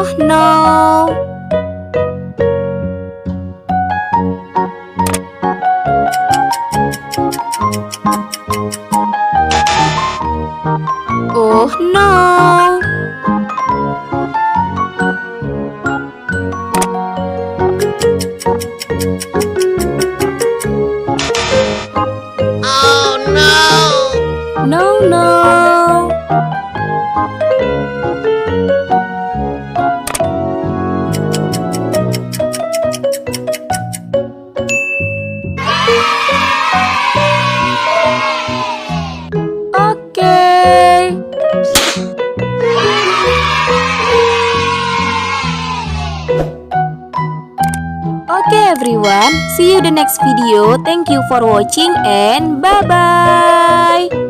Oh no. Oh no. No, no. Okay. Okay everyone, see you the next video. Thank you for watching and bye-bye.